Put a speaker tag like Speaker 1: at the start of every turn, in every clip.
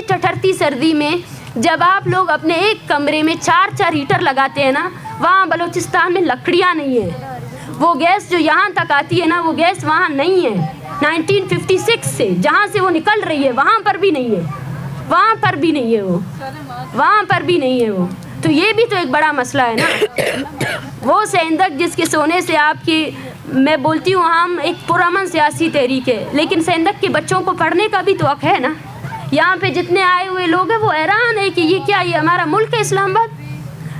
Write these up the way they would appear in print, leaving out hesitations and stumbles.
Speaker 1: ٹھٹھرتی سردی میں جب آپ لوگ اپنے ایک کمرے میں 4 ہیٹر لگاتے ہیں نا، وہاں بلوچستان میں لکڑیاں نہیں ہیں. وہ گیس جو یہاں تک آتی ہے نا، وہ گیس وہاں نہیں ہے. 1956 سے جہاں سے وہ نکل رہی ہے وہاں پر بھی نہیں ہے، وہاں پر بھی نہیں ہے، وہاں پر بھی نہیں ہے وہ. تو یہ بھی تو ایک بڑا مسئلہ ہے نا. وہ سیندک جس کے سونے سے آپ کی، میں بولتی ہوں ہم ایک پرامن سیاسی تحریک ہے، لیکن سیندک کے بچوں کو پڑھنے کا بھی تو حق ہے نا. یہاں پہ جتنے آئے ہوئے لوگ ہیں وہ حیران ہے کہ یہ کیا، یہ ہمارا ملک ہے اسلام آباد.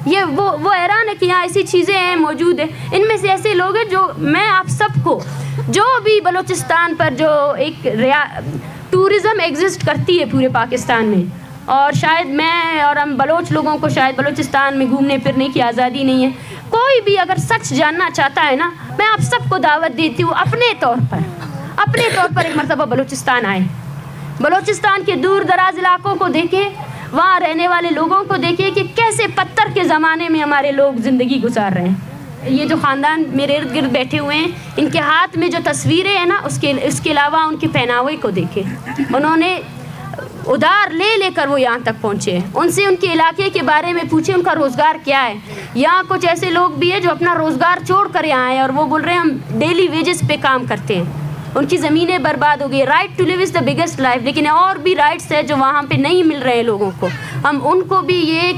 Speaker 1: یہ وہ حیران ہے کہ یہاں ایسی چیزیں ہیں موجود ہیں. ان میں سے ایسے لوگ ہیں جو میں آپ سب کو، جو بھی بلوچستان پر جو ایک ٹورزم ایگزسٹ کرتی ہے پورے پاکستان میں، اور شاید میں اور ہم بلوچ لوگوں کو شاید بلوچستان میں گھومنے پھرنے کی آزادی نہیں ہے. کوئی بھی اگر سچ جاننا چاہتا ہے نا، میں آپ سب کو دعوت دیتی ہوں اپنے طور پر ایک مرتبہ بلوچستان آئے. بلوچستان کے دور دراز علاقوں کو دیکھیں، وہاں رہنے والے لوگوں کو دیکھیں کہ کیسے پتھر کے زمانے میں ہمارے لوگ زندگی گزار رہے ہیں. یہ جو خاندان میرے ارد گرد بیٹھے ہوئے ہیں، ان کے ہاتھ میں جو تصویریں ہیں نا، اس کے علاوہ ان کے پہناوے کو دیکھیں. انہوں نے ادھار لے کر وہ یہاں تک پہنچے ہیں. ان سے ان کے علاقے کے بارے میں پوچھیں ان کا روزگار کیا ہے. یہاں کچھ ایسے لوگ بھی ہیں جو اپنا روزگار چھوڑ کر یہاں آئے اور وہ بول رہے ہیں ہم ڈیلی ویجز پہ کام کرتے ہیں. ان کی زمینیں برباد ہو گئی. Right to live is the biggest life, لیکن اور بھی رائٹس ہیں جو وہاں پہ نہیں مل رہے لوگوں کو. ہم ان کو بھی یہ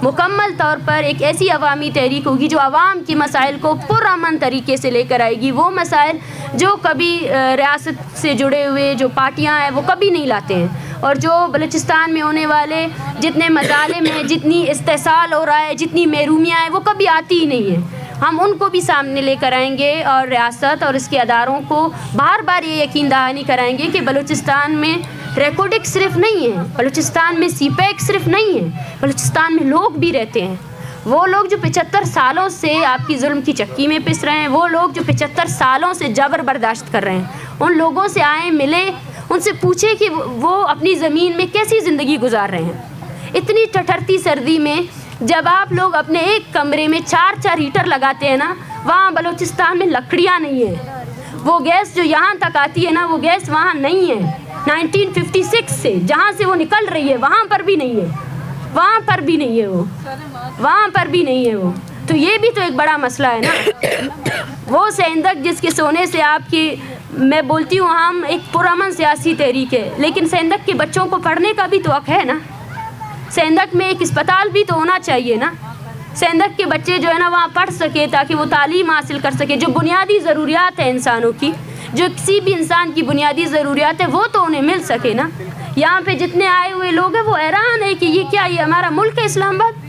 Speaker 1: مکمل طور پر ایک ایسی عوامی تحریک ہوگی جو عوام کی مسائل کو پرامن طریقے سے لے کر آئے گی. وہ مسائل جو کبھی ریاست سے جڑے ہوئے جو پارٹیاں ہیں وہ کبھی نہیں لاتے ہیں، اور جو بلوچستان میں ہونے والے جتنے مظالم ہیں، جتنی استحصال ہو رہا ہے، جتنی محرومیاں ہیں، وہ کبھی آتی ہی نہیں ہیں. ہم ان کو بھی سامنے لے کر آئیں گے اور ریاست اور اس کے اداروں کو بار بار یہ یقین دہانی کرائیں گے کہ بلوچستان میں ریکارڈک صرف نہیں ہے، بلوچستان میں سی پیک صرف نہیں ہے، بلوچستان میں لوگ بھی رہتے ہیں. وہ لوگ جو 75 سالوں سے آپ کی ظلم کی چکی میں پس رہے ہیں، وہ لوگ جو 75 سالوں سے جبر برداشت کر رہے ہیں، ان لوگوں سے آئیں، ملیں، ان سے پوچھیں کہ وہ اپنی زمین میں کیسی زندگی گزار رہے ہیں. اتنی ٹھٹھرتی سردی میں جب آپ لوگ اپنے ایک کمرے میں 4 ہیٹر لگاتے ہیں نا، وہاں بلوچستان میں لکڑیاں نہیں ہیں. وہ گیس جو یہاں تک آتی ہے نا، وہ گیس وہاں نہیں ہے. 1956 سے جہاں سے وہ نکل رہی ہے وہاں پر بھی نہیں ہے، وہاں پر بھی نہیں ہے، وہاں پر بھی نہیں ہے وہ. تو یہ بھی تو ایک بڑا مسئلہ ہے نا. وہ سیندک جس کے سونے سے آپ کی، میں بولتی ہوں ہم ایک پرامن سیاسی تحریک ہے، لیکن سیندک کے بچوں کو پڑھنے کا بھی تو حق ہے نا. سیندک میں ایک اسپتال بھی تو ہونا چاہیے نا. سیندک کے بچے جو ہے نا وہاں پڑھ سکے تاکہ وہ تعلیم حاصل کر سکے. جو بنیادی ضروریات ہیں انسانوں کی، جو کسی بھی انسان کی بنیادی ضروریات ہے، وہ تو انہیں مل سکے نا. یہاں پہ جتنے آئے ہوئے لوگ ہیں وہ حیران ہے کہ یہ کیا، یہ ہمارا ملک ہے اسلام آباد.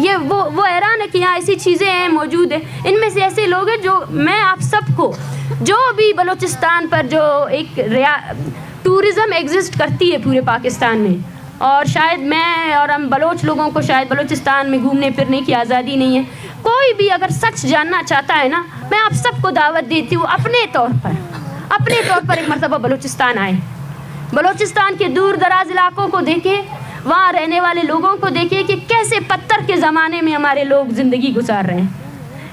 Speaker 1: یہ وہ حیران ہے کہ یہاں ایسی چیزیں ہیں موجود ہیں. ان میں سے ایسے لوگ ہیں جو میں آپ سب کو، جو بھی بلوچستان پر جو ایک ٹورزم ایگزسٹ کرتی ہے پورے پاکستان میں، اور شاید میں اور ہم بلوچ لوگوں کو شاید بلوچستان میں گھومنے پھرنے کی آزادی نہیں ہے. کوئی بھی اگر سچ جاننا چاہتا ہے نا، میں آپ سب کو دعوت دیتی ہوں اپنے طور پر ایک مرتبہ بلوچستان آئے. بلوچستان کے دور دراز علاقوں کو دیکھیں، وہاں رہنے والے لوگوں کو دیکھیں کہ کیسے پتھر کے زمانے میں ہمارے لوگ زندگی گزار رہے ہیں.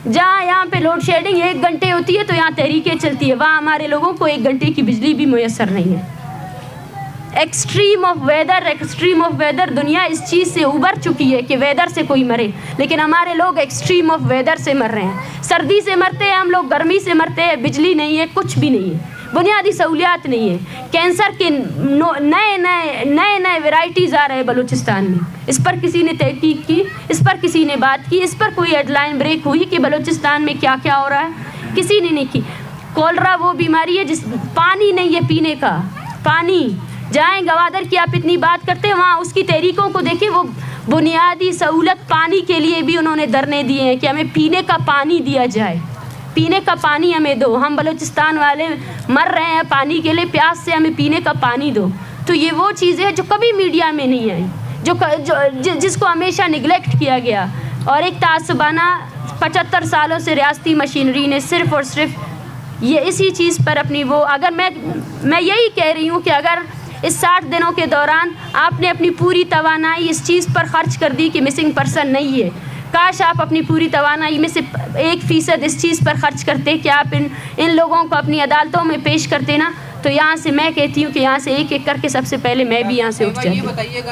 Speaker 1: جہاں یہاں پہ لوڈ شیڈنگ 1 گھنٹے ہوتی ہے تو یہاں تحریکیں چلتی ہے، وہاں ہمارے لوگوں کو 1 گھنٹے کی بجلی بھی میسر نہیں ہے. ایکسٹریم آف ویدر دنیا اس چیز سے ابھر چکی ہے کہ ویدر سے کوئی مرے، لیکن ہمارے لوگ ایکسٹریم آف ویدر سے مر رہے ہیں. سردی سے مرتے ہیں ہم لوگ، گرمی سے مرتے ہیں، بجلی نہیں ہے، کچھ بھی نہیں ہے، بنیادی سہولیات نہیں ہے. کینسر کے نئے ورائٹیز آ رہے ہیں بلوچستان میں. اس پر کسی نے تحقیق کی، اس پر کسی نے بات کی، اس پر کوئی ہیڈ لائن بریک ہوئی کہ بلوچستان میں کیا کیا ہو رہا ہے؟ کسی نے نہیں کی. کولرا وہ بیماری ہے جس پانی نہیں ہے پینے کا. پانی جائیں گوادر کی، آپ اتنی بات کرتے ہیں، وہاں اس کی تحریکوں کو دیکھیں. وہ بنیادی سہولت پانی کے لیے بھی انہوں نے دھرنے دیے ہیں کہ ہمیں پینے کا پانی دیا جائے، پینے کا پانی ہمیں دو. ہم بلوچستان والے مر رہے ہیں پانی کے لیے، پیاس سے، ہمیں پینے کا پانی دو. تو یہ وہ چیزیں جو کبھی میڈیا میں نہیں آئی، جس کو ہمیشہ نگلیکٹ کیا گیا. اور ایک تعصبانہ 75 سالوں سے ریاستی مشینری نے صرف اور صرف یہ اسی چیز پر اپنی وہ، اگر میں یہی کہہ رہی ہوں کہ اگر اس 60 دنوں کے دوران آپ نے اپنی پوری توانائی اس چیز پر خرچ کر دی کہ مسنگ پرسن نہیں ہے، کاش آپ اپنی پوری توانائی میں سے 1% اس چیز پر خرچ کرتے کہ آپ ان لوگوں کو اپنی عدالتوں میں پیش کرتے نا، تو یہاں سے میں کہتی ہوں کہ یہاں سے ایک ایک کر کے سب سے پہلے میں بھی یہاں سے اٹھ جاتی ہوں.